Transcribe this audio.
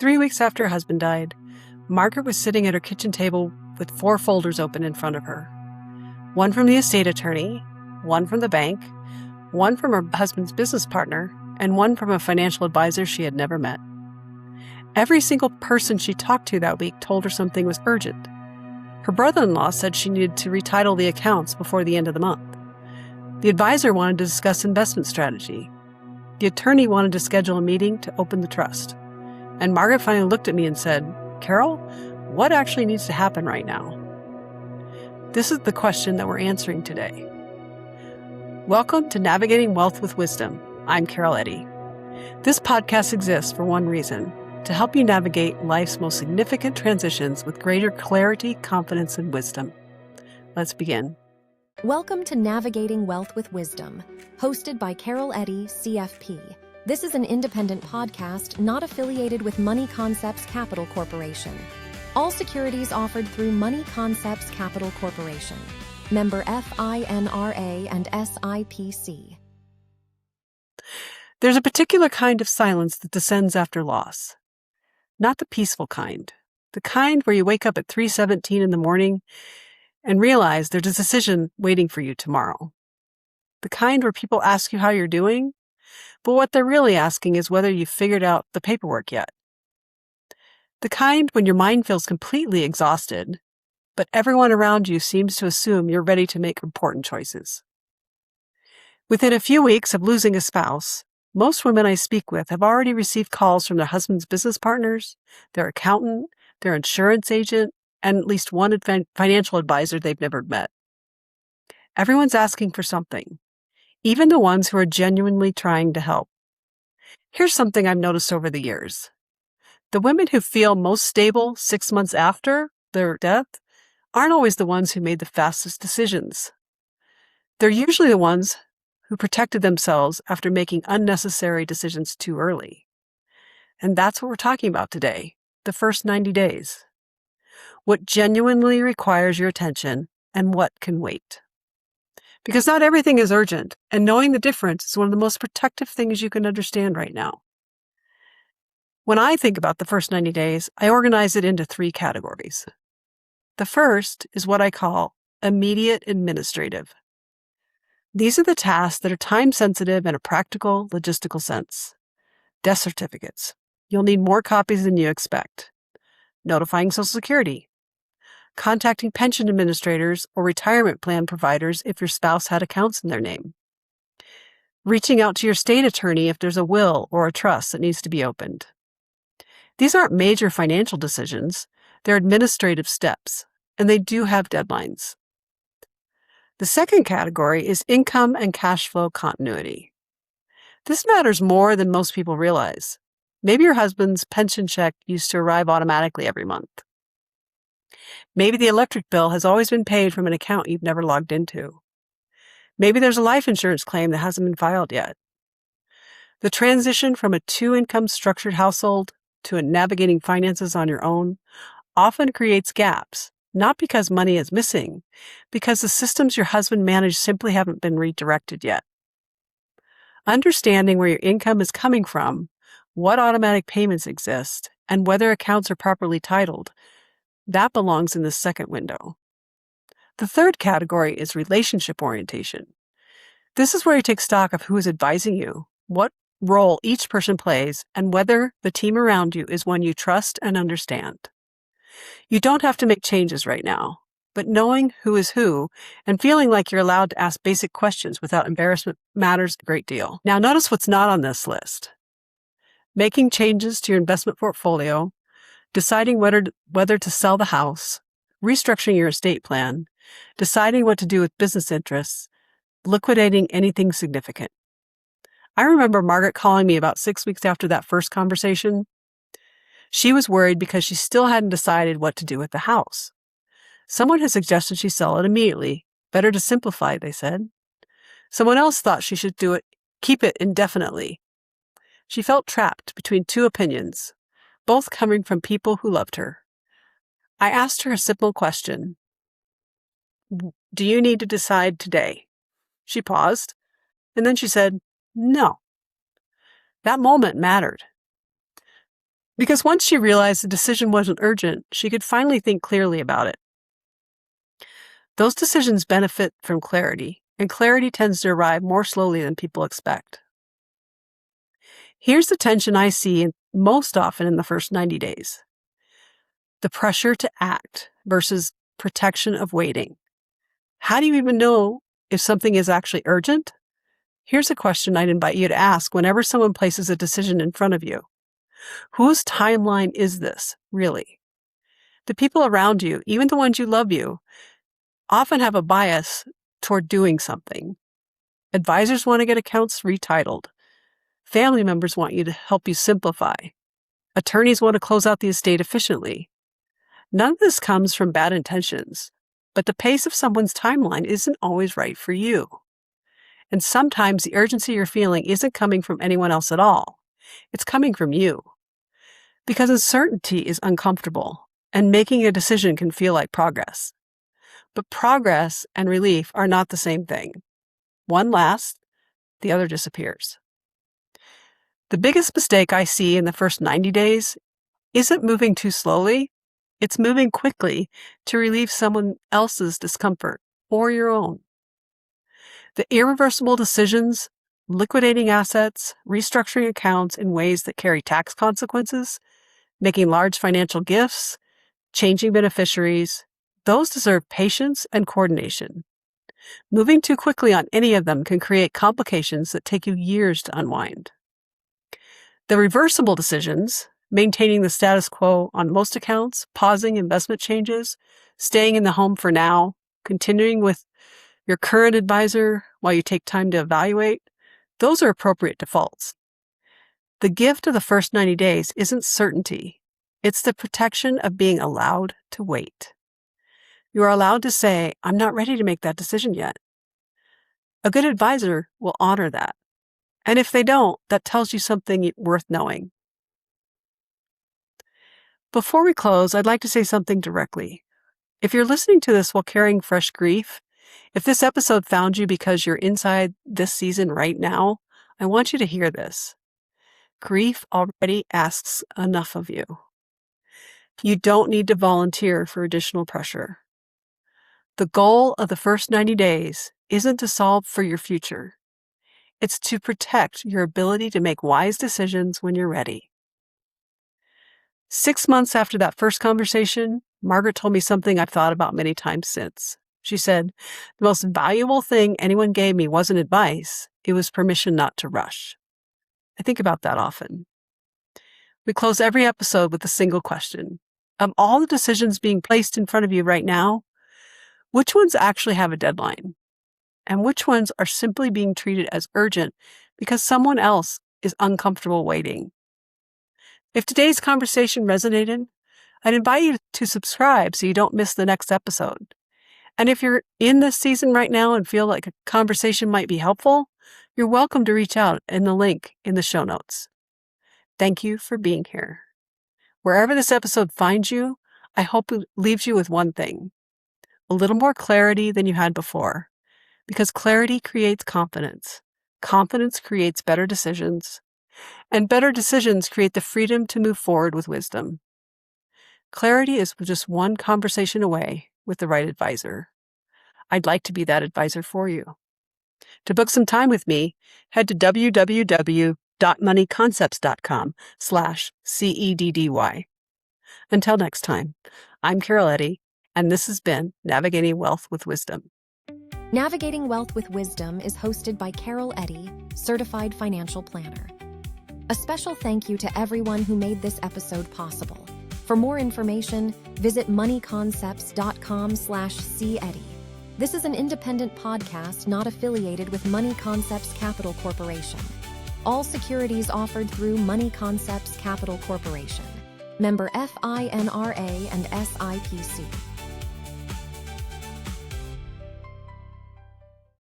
3 weeks after her husband died, Margaret was sitting at her kitchen table with 4 folders open in front of her. One from the estate attorney, one from the bank, one from her husband's business partner, and one from a financial advisor she had never met. Every single person she talked to that week told her something was urgent. Her brother-in-law said she needed to retitle the accounts before the end of the month. The advisor wanted to discuss investment strategy. The attorney wanted to schedule a meeting to open the trust. And Margaret finally looked at me and said, "Carol, what actually needs to happen right now?" This is the question that we're answering today. Welcome to Navigating Wealth with Wisdom. I'm Carol Eddy. This podcast exists for one reason: to help you navigate life's most significant transitions with greater clarity, confidence, and wisdom. Let's begin. Welcome to Navigating Wealth with Wisdom, hosted by Carol Eddy, CFP. This is an independent podcast not affiliated with Money Concepts Capital Corporation. All securities offered through Money Concepts Capital Corporation. Member FINRA and SIPC. There's a particular kind of silence that descends after loss. Not the peaceful kind. The kind where you wake up at 3:17 in the morning and realize there's a decision waiting for you tomorrow. The kind where people ask you how you're doing, but what they're really asking is whether you've figured out the paperwork yet. The kind when your mind feels completely exhausted, but everyone around you seems to assume you're ready to make important choices. Within a few weeks of losing a spouse, most women I speak with have already received calls from their husband's business partners, their accountant, their insurance agent, and at least one financial advisor they've never met. Everyone's asking for something, even the ones who are genuinely trying to help. Here's something I've noticed over the years. The women who feel most stable 6 months after their death aren't always the ones who made the fastest decisions. They're usually the ones who protected themselves after making unnecessary decisions too early. And that's what we're talking about today, the first 90 days. What genuinely requires your attention and what can wait. Because not everything is urgent, and knowing the difference is one of the most protective things you can understand right now. When I think about the first 90 days, I organize it into 3 categories. The first is what I call immediate administrative. These are the tasks that are time-sensitive in a practical, logistical sense. Death certificates. You'll need more copies than you expect. Notifying Social Security. Contacting pension administrators or retirement plan providers if your spouse had accounts in their name. Reaching out to your state attorney if there's a will or a trust that needs to be opened. These aren't major financial decisions. They're administrative steps, and they do have deadlines. The second category is income and cash flow continuity. This matters more than most people realize. Maybe your husband's pension check used to arrive automatically every month. Maybe the electric bill has always been paid from an account you've never logged into. Maybe there's a life insurance claim that hasn't been filed yet. The transition from a 2-income structured household to a navigating finances on your own often creates gaps. Not because money is missing, because the systems your husband managed simply haven't been redirected yet. Understanding where your income is coming from, what automatic payments exist, and whether accounts are properly titled, that belongs in the second window. The third category is relationship orientation. This is where you take stock of who is advising you, what role each person plays, and whether the team around you is one you trust and understand. You don't have to make changes right now, but knowing who is who and feeling like you're allowed to ask basic questions without embarrassment matters a great deal. Now notice what's not on this list. Making changes to your investment portfolio, deciding whether to sell the house, restructuring your estate plan, deciding what to do with business interests, liquidating anything significant. I remember Margaret calling me about 6 weeks after that first conversation. She was worried because she still hadn't decided what to do with the house. Someone had suggested she sell it immediately. Better to simplify, they said. Someone else thought she should keep it indefinitely. She felt trapped between 2 opinions, both coming from people who loved her. I asked her a simple question. Do you need to decide today? She paused, and then she said, no. That moment mattered. Because once she realized the decision wasn't urgent, she could finally think clearly about it. Those decisions benefit from clarity, and clarity tends to arrive more slowly than people expect. Here's the tension I see most often in the first 90 days. The pressure to act versus protection of waiting. How do you even know if something is actually urgent? Here's a question I'd invite you to ask whenever someone places a decision in front of you. Whose timeline is this, really? The people around you, even the ones who love you, often have a bias toward doing something. Advisors want to get accounts retitled. Family members want you to help you simplify. Attorneys want to close out the estate efficiently. None of this comes from bad intentions, but the pace of someone's timeline isn't always right for you. And sometimes the urgency you're feeling isn't coming from anyone else at all. It's coming from you. Because uncertainty is uncomfortable, and making a decision can feel like progress. But progress and relief are not the same thing. One lasts, the other disappears. The biggest mistake I see in the first 90 days isn't moving too slowly, it's moving quickly to relieve someone else's discomfort or your own. The irreversible decisions, liquidating assets, restructuring accounts in ways that carry tax consequences, making large financial gifts, changing beneficiaries, those deserve patience and coordination. Moving too quickly on any of them can create complications that take you years to unwind. The reversible decisions, maintaining the status quo on most accounts, pausing investment changes, staying in the home for now, continuing with your current advisor while you take time to evaluate, those are appropriate defaults. The gift of the first 90 days isn't certainty. It's the protection of being allowed to wait. You are allowed to say, I'm not ready to make that decision yet. A good advisor will honor that. And if they don't, that tells you something worth knowing. Before we close, I'd like to say something directly. If you're listening to this while carrying fresh grief, if this episode found you because you're inside this season right now, I want you to hear this. Grief already asks enough of you. You don't need to volunteer for additional pressure. The goal of the first 90 days isn't to solve for your future. It's to protect your ability to make wise decisions when you're ready. 6 months after that first conversation, Margaret told me something I've thought about many times since. She said, the most valuable thing anyone gave me wasn't advice, it was permission not to rush. I think about that often. We close every episode with a single question. Of all the decisions being placed in front of you right now, which ones actually have a deadline? And which ones are simply being treated as urgent because someone else is uncomfortable waiting? If today's conversation resonated, I'd invite you to subscribe so you don't miss the next episode. And if you're in this season right now and feel like a conversation might be helpful, you're welcome to reach out in the link in the show notes. Thank you for being here. Wherever this episode finds you, I hope it leaves you with one thing: a little more clarity than you had before. Because clarity creates confidence. Confidence creates better decisions. And better decisions create the freedom to move forward with wisdom. Clarity is just one conversation away with the right advisor. I'd like to be that advisor for you. To book some time with me, head to www.moneyconcepts.com/CEDDY. Until next time, I'm Carol Eddy, and this has been Navigating Wealth with Wisdom. Navigating Wealth with Wisdom is hosted by Carol Eddy, Certified Financial Planner. A special thank you to everyone who made this episode possible. For more information, visit moneyconcepts.com/CEddy. This is an independent podcast not affiliated with Money Concepts Capital Corporation. All securities offered through Money Concepts Capital Corporation. Member FINRA and SIPC.